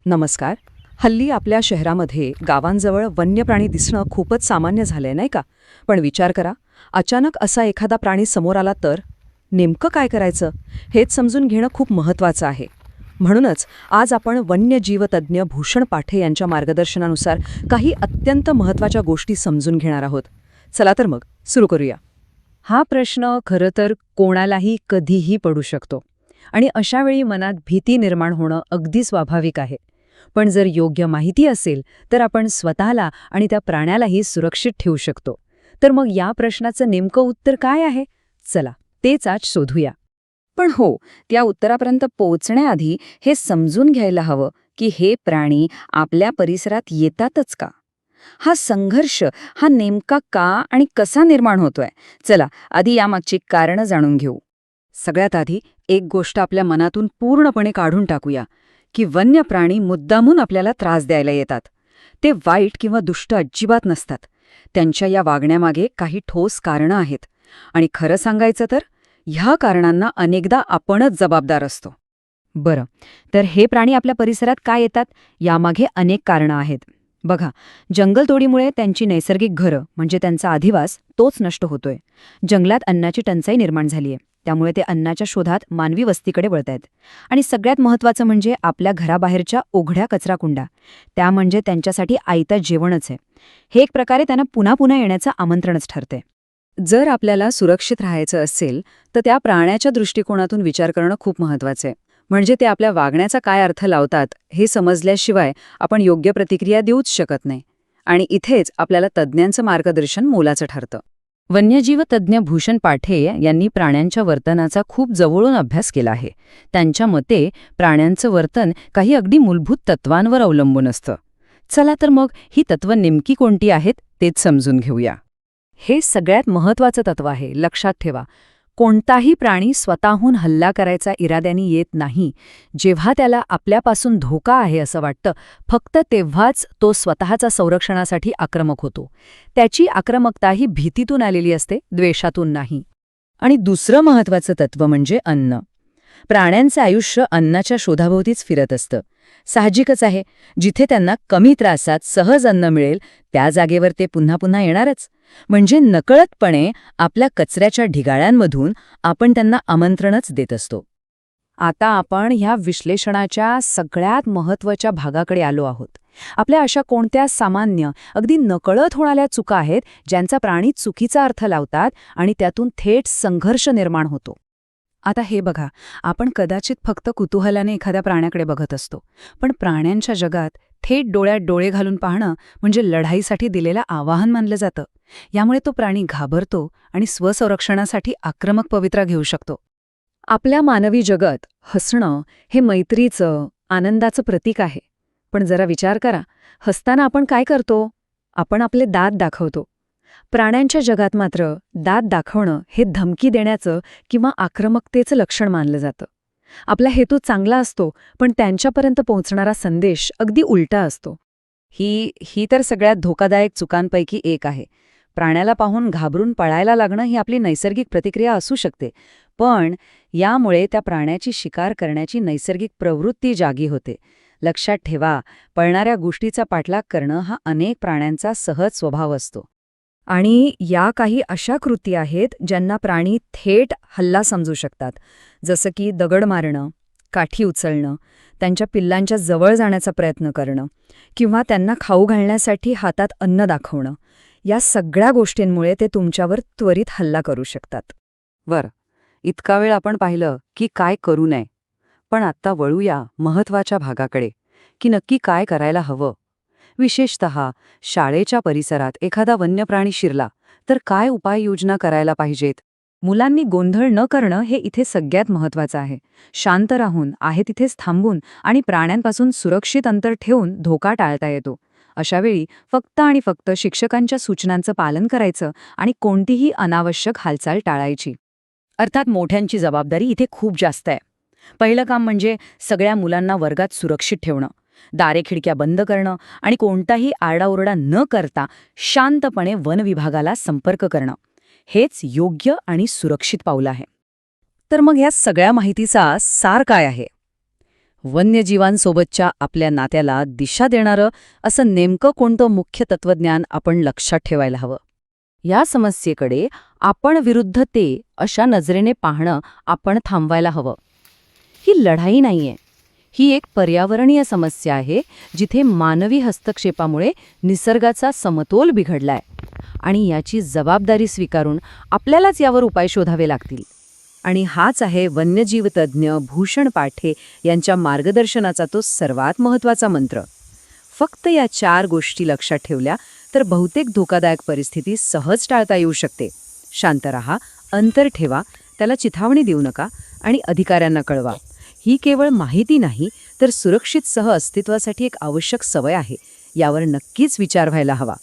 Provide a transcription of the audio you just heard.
नमस्कार. हल्ली आपल्या शहरामध्ये गावांजवळ वन्य प्राणी दिसणं खूपच सामान्य झालंय नाही का? पण विचार करा, अचानक असा एखादा प्राणी समोर आला तर नेमकं काय करायचं हेच समजून घेणं खूप महत्त्वाचं आहे. म्हणूनच आज आपण वन्यजीवतज्ञ भूषण पाठे यांच्या मार्गदर्शनानुसार काही अत्यंत महत्त्वाच्या गोष्टी समजून घेणार आहोत. चला तर मग सुरू करूया. हा प्रश्न खरं तर कोणालाही कधीही पडू शकतो आणि अशा वेळी मनात भीती निर्माण होणं अगदी स्वाभाविक आहे. पण जर योग्य माहिती असेल तर आपण स्वतःला आणि त्या प्राण्यालाही सुरक्षित ठेवू शकतो. तर मग या प्रश्नाचं नेमकं उत्तर काय आहे? चला तेच आज शोधूया. पण हो, त्या उत्तरापर्यंत पोहोचण्याआधी हे समजून घ्यायला हवं की हे प्राणी आपल्या परिसरात येतातच का? हा संघर्ष हा नेमका का आणि कसा निर्माण होतोय? चला आधी यामागची कारणं जाणून घेऊ. सगळ्यात आधी एक गोष्ट आपल्या मनातून पूर्णपणे काढून टाकूया की वन्य प्राणी मुद्दामून आपल्याला त्रास द्यायला येतात. ते वाईट किंवा दुष्ट अजिबात नसतात. त्यांच्या या वागण्यामागे काही ठोस कारणं आहेत आणि खरं सांगायचं तर ह्या कारणांना अनेकदा आपणच जबाबदार असतो. बरं, तर हे प्राणी आपल्या परिसरात का येतात यामागे अनेक कारणं आहेत. बघा, जंगलतोडीमुळे त्यांची नैसर्गिक घरं म्हणजे त्यांचा अधिवास तोच नष्ट होतोय. जंगलात अन्नाची टंचाई निर्माण झालीय, त्यामुळे ते अन्नाच्या शोधात मानवी वस्तीकडे वळतायत. आणि सगळ्यात महत्त्वाचं म्हणजे आपल्या घराबाहेरच्या उघड्या कचराकुंड्या, त्या म्हणजे त्यांच्यासाठी आयतं जेवणच आहे. हे एक प्रकारे त्यांना पुन्हा पुन्हा येण्याचं आमंत्रणच ठरते. जर आपल्याला सुरक्षित राहायचं असेल तर त्या प्राण्याच्या दृष्टिकोनातून विचार करणं खूप महत्त्वाचं आहे. म्हणजे ते आपल्या वागण्याचा काय अर्थ लावतात हे समजल्याशिवाय आपण योग्य प्रतिक्रिया देऊच शकत नाही. आणि इथेच आपल्याला तज्ज्ञांचं मार्गदर्शन मोलाचं ठरतं. वन्यजीव तज्ज्ञ भूषण पाठे यांनी प्राण्यांच्या वर्तनाचा खूप जवळून अभ्यास केला आहे. त्यांच्या मते प्राण्यांचं वर्तन काही अगदी मूलभूत तत्वांवर अवलंबून असतं. चला तर मग ही तत्त्व नेमकी कोणती आहेत तेच समजून घेऊया. हे सगळ्यात महत्त्वाचं तत्व आहे, लक्षात ठेवा. कोणताही प्राणी स्वतःहून हल्ला करायचा इराद्याने येत नाही. जेव्हा त्याला आपल्यापासून धोका आहे असं वाटतं, फक्त तेव्हाच तो स्वतःच्या संरक्षणासाठी आक्रमक होतो. त्याची आक्रमकता ही भीतीतून आलेली असते, द्वेषातून नाही. आणि दुसरं महत्त्वाचं तत्व म्हणजे अन्न. प्राण्यांचं आयुष्य अन्नाच्या शोधाभोवतीच फिरत असतं. साहजिकच आहे, जिथे त्यांना कमी त्रासात सहज अन्न मिळेल त्या जागेवर ते पुन्हा पुन्हा येणारच. म्हणजे नकळतपणे आपल्या कचऱ्याच्या ढिगाळ्यांमधून आपण त्यांना आमंत्रणच देत असतो. आता आपण ह्या विश्लेषणाच्या सगळ्यात महत्त्वाच्या भागाकडे आलो आहोत. आपल्या अशा कोणत्या सामान्य, अगदी नकळत होणाऱ्या चुका आहेत ज्यांचा प्राणी चुकीचा अर्थ लावतात आणि त्यातून थेट संघर्ष निर्माण होतो. आता हे बघा, आपण कदाचित फक्त कुतूहलाने एखाद्या प्राण्याकडे बघत असतो, पण प्राण्यांच्या जगात थेट डोळ्यात डोळे घालून पाहणं म्हणजे लढाईसाठी दिलेलं आवाहन मानलं जातं. यामुळे तो प्राणी घाबरतो आणि स्वसंरक्षणासाठी आक्रमक पवित्रा घेऊ शकतो. आपल्या मानवी जगात हसणं हे मैत्रीचं, आनंदाचं प्रतीक आहे. पण जरा विचार करा, हसताना आपण काय करतो? आपण आपले दात दाखवतो. प्राण्यांच्या जगात मात्र दात दाखवणं हे धमकी देण्याचं किंवा आक्रमकतेचं लक्षण मानलं जातं. आपला हेतू चांगला असतो, पण त्यांच्यापर्यंत पोहोचणारा संदेश अगदी उलटा असतो. ही तर सगळ्यात धोकादायक चुकांपैकी एक आहे. प्राण्याला पाहून घाबरून पळायला लागणं ही आपली नैसर्गिक प्रतिक्रिया असू शकते, पण यामुळे त्या प्राण्याची शिकार करण्याची नैसर्गिक प्रवृत्ती जागी होते. लक्षात ठेवा, पळणाऱ्या गोष्टीचा पाठलाग करणं हा अनेक प्राण्यांचा सहज स्वभाव असतो. आणि या काही अशा कृती आहेत ज्यांना प्राणी थेट हल्ला समजू शकतात, जसं की दगड मारणं, काठी उचलणं, त्यांच्या पिल्लांच्या जवळ जाण्याचा प्रयत्न करणं किंवा त्यांना खाऊ घालण्यासाठी हातात अन्न दाखवणं. या सगळ्या गोष्टींमुळे ते तुमच्यावर त्वरित हल्ला करू शकतात. बरं, इतका वेळ आपण पाहिलं की काय करू नये. पण आत्ता वळूया महत्त्वाच्या भागाकडे, की नक्की काय करायला हवं. विशेषतः शाळेच्या परिसरात एखादा वन्य प्राणी शिरला तर काय उपाययोजना करायला पाहिजेत. मुलांनी गोंधळ न करणं हे इथे सगळ्यात महत्त्वाचं आहे. शांत राहून आहे तिथेच थांबून आणि प्राण्यांपासून सुरक्षित अंतर ठेवून धोका टाळता येतो. अशावेळी फक्त आणि फक्त शिक्षकांच्या सूचनांचं पालन करायचं आणि कोणतीही अनावश्यक हालचाल टाळायची. अर्थात मोठ्यांची जबाबदारी इथे खूप जास्त आहे. पहिलं काम म्हणजे सगळ्या मुलांना वर्गात सुरक्षित ठेवणं. दारे खिडक्या बंद करणं आणि कोणताही आरडाओरडा न करता शांतपणे वन विभागाला संपर्क करणं हेच योग्य आणि सुरक्षित पाऊल आहे. तर मग ह्या सगळ्या माहितीचा सार काय आहे? वन्यजीवांसोबतच्या आपल्या नात्याला दिशा देणारं असं नेमकं कोणतं मुख्य तत्वज्ञान आपण लक्षात ठेवायला हवं? या समस्येकडे आपण विरुद्ध ते अशा नजरेने पाहणं आपण थांबवायला हवं. ही लढाई नाहीये. ही एक पर्यावरणीय समस्या आहे जिथे मानवी हस्तक्षेपामुळे निसर्गाचा समतोल बिघडलाय आणि याची जबाबदारी स्वीकारून आपल्यालाच यावर उपाय शोधावे लागतील. आणि हाच आहे वन्यजीव तज्ज्ञ भूषण पाठे यांच्या मार्गदर्शनाचा तो सर्वात महत्त्वाचा मंत्र. फक्त या 4 गोष्टी लक्षात ठेवल्या तर बहुतेक धोकादायक परिस्थिती सहज टाळता येऊ शकते. शांत रहा, अंतर ठेवा, त्याला चिथावणी देऊ नका आणि अधिकाऱ्यांना कळवा. ही केवळ माहिती नाही तर सुरक्षित सह अस्तित्वासाठी एक आवश्यक सवय आहे. यावर नक्कीच विचार व्हायला हवा.